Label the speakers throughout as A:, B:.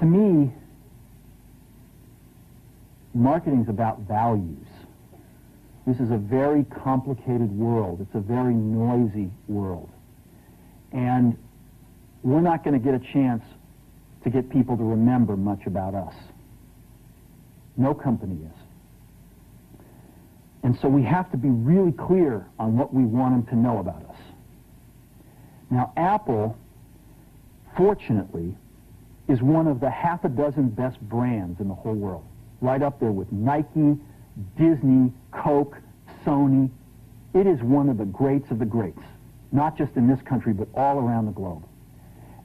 A: To me, marketing's about values. This is a very complicated world. It's a very noisy world. And we're not going to get a chance to get people to remember much about us. No company is. And so we have to be really clear on what we want them to know about us. Now, Apple, fortunately, is one of the half a dozen best brands in the whole world. Right up there with Nike, Disney, Coke, Sony. It is one of the greats of the greats, not just in this country, but all around the globe.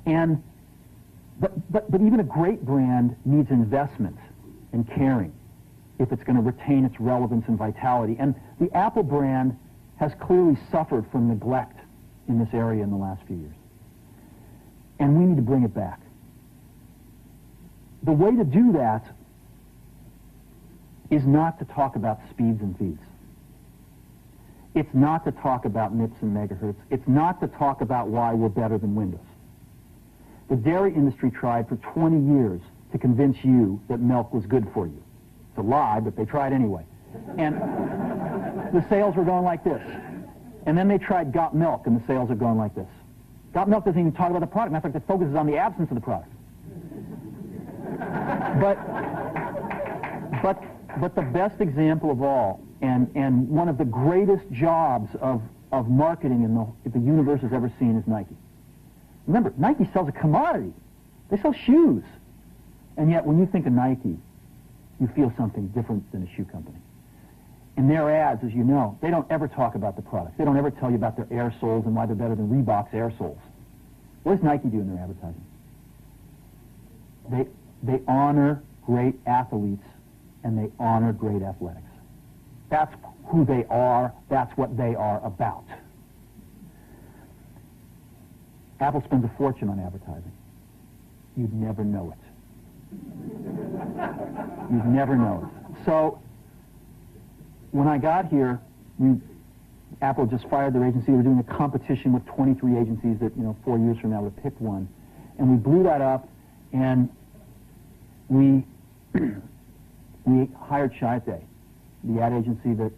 A: And but even a great brand needs investment and caring if it's going to retain its relevance and vitality. And the Apple brand has clearly suffered from neglect in this area in the last few years. And we need to bring it back. The way to do that is not to talk about speeds and feeds. It's not to talk about MIPS and megahertz. It's not to talk about why we're better than Windows. The dairy industry tried for 20 years to convince you that milk was good for you. It's a lie, but they tried anyway. And the sales were going like this. And then they tried Got Milk, and the sales are going like this. Got Milk doesn't even talk about the product. Matter of fact, it focuses on the absence of the product. But the best example of all, and one of the greatest jobs of marketing the universe has ever seen is Nike. Remember, Nike sells a commodity. They sell shoes. And yet, when you think of Nike, you feel something different than a shoe company. In their ads, as you know, they don't ever talk about the product. They don't ever tell you about their air soles and why they're better than Reebok's air soles. What does Nike do in their advertising? They honor great athletes and they honor great athletics. That's who they are. That's what they are about. Apple spends a fortune on advertising. You'd never know it. You'd never know it. So, when I got here, Apple just fired their agency. We were doing a competition with 23 agencies that, 4 years from now would pick one. And we blew that up, and we hired Chiat, the ad agency that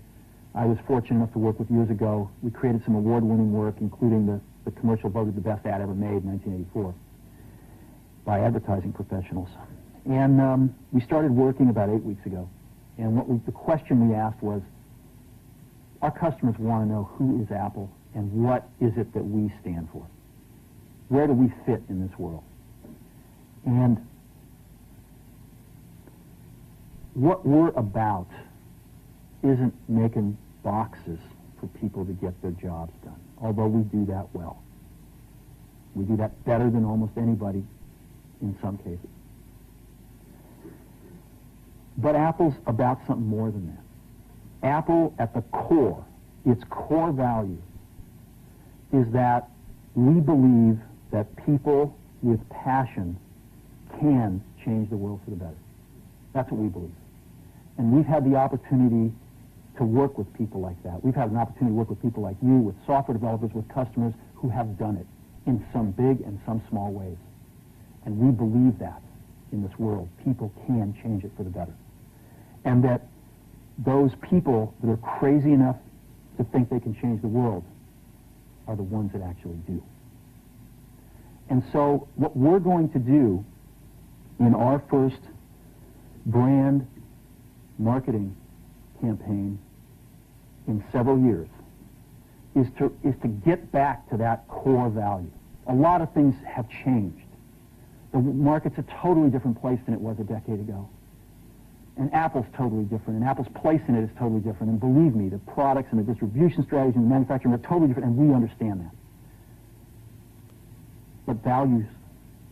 A: I was fortunate enough to work with years ago. We created some award-winning work, including the commercial voted the best ad ever made in 1984 by advertising professionals. And we started working about 8 weeks ago. And the question we asked was, our customers want to know who is Apple and what is it that we stand for? Where do we fit in this world? And what we're about isn't making boxes for people to get their jobs done, although we do that well. We do that better than almost anybody in some cases. But Apple's about something more than that. Apple, at the core, its core value, is that we believe that people with passion can change the world for the better. That's what we believe. And we've had the opportunity to work with people like that. We've had an opportunity to work with people like you, with software developers, with customers who have done it in some big and some small ways. And we believe that in this world. People can change it for the better. And that those people that are crazy enough to think they can change the world are the ones that actually do. And so what we're going to do in our first brand marketing campaign in several years is to get back to that core value. A lot of things have changed. The market's a totally different place than it was a decade ago. And Apple's totally different, and Apple's place in it is totally different. And believe me, the products and the distribution strategy and the manufacturing are totally different, and we understand that. But values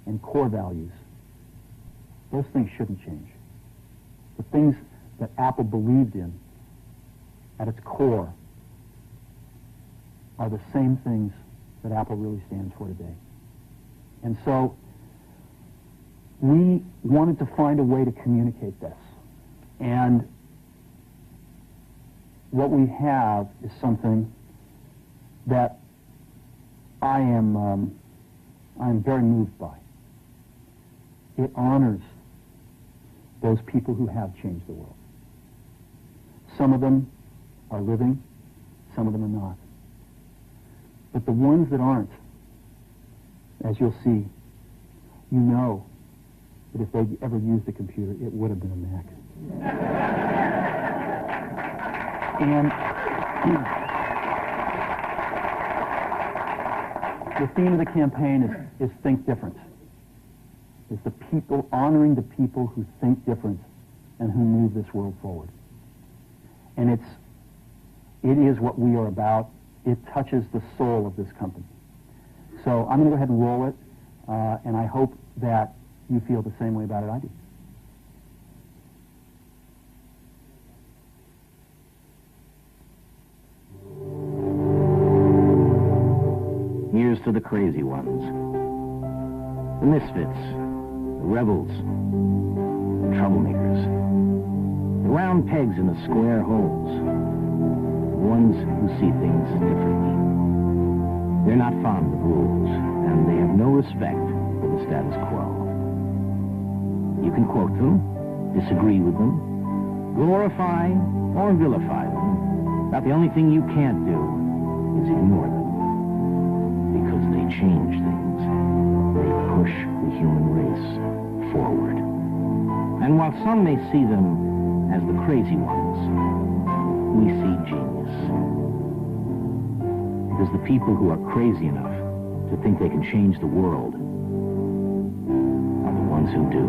A: and core values, those things shouldn't change. The things that Apple believed in at its core are the same things that Apple really stands for today. And so we wanted to find a way to communicate this. And what we have is something that I am very moved by. It honors those people who have changed the world. Some of them are living, some of them are not. But the ones that aren't, as you'll see, you know that if they'd ever used a computer, it would have been a Mac. And the theme of the campaign is Think Different. It's the people, honoring the people who think different and who move this world forward. And it is what we are about. It touches the soul of this company. So I'm going to go ahead and roll it, and I hope that you feel the same way about it I do.
B: Here's to the crazy ones, the misfits, the rebels, the troublemakers, the round pegs in the square holes, the ones who see things differently. They're not fond of rules, and they have no respect for the status quo. You can quote them, disagree with them, glorify or vilify them, but the only thing you can't do is ignore them. Because they change things. They push the human race forward. And while some may see them as the crazy ones, we see genius. Because the people who are crazy enough to think they can change the world are the ones who do.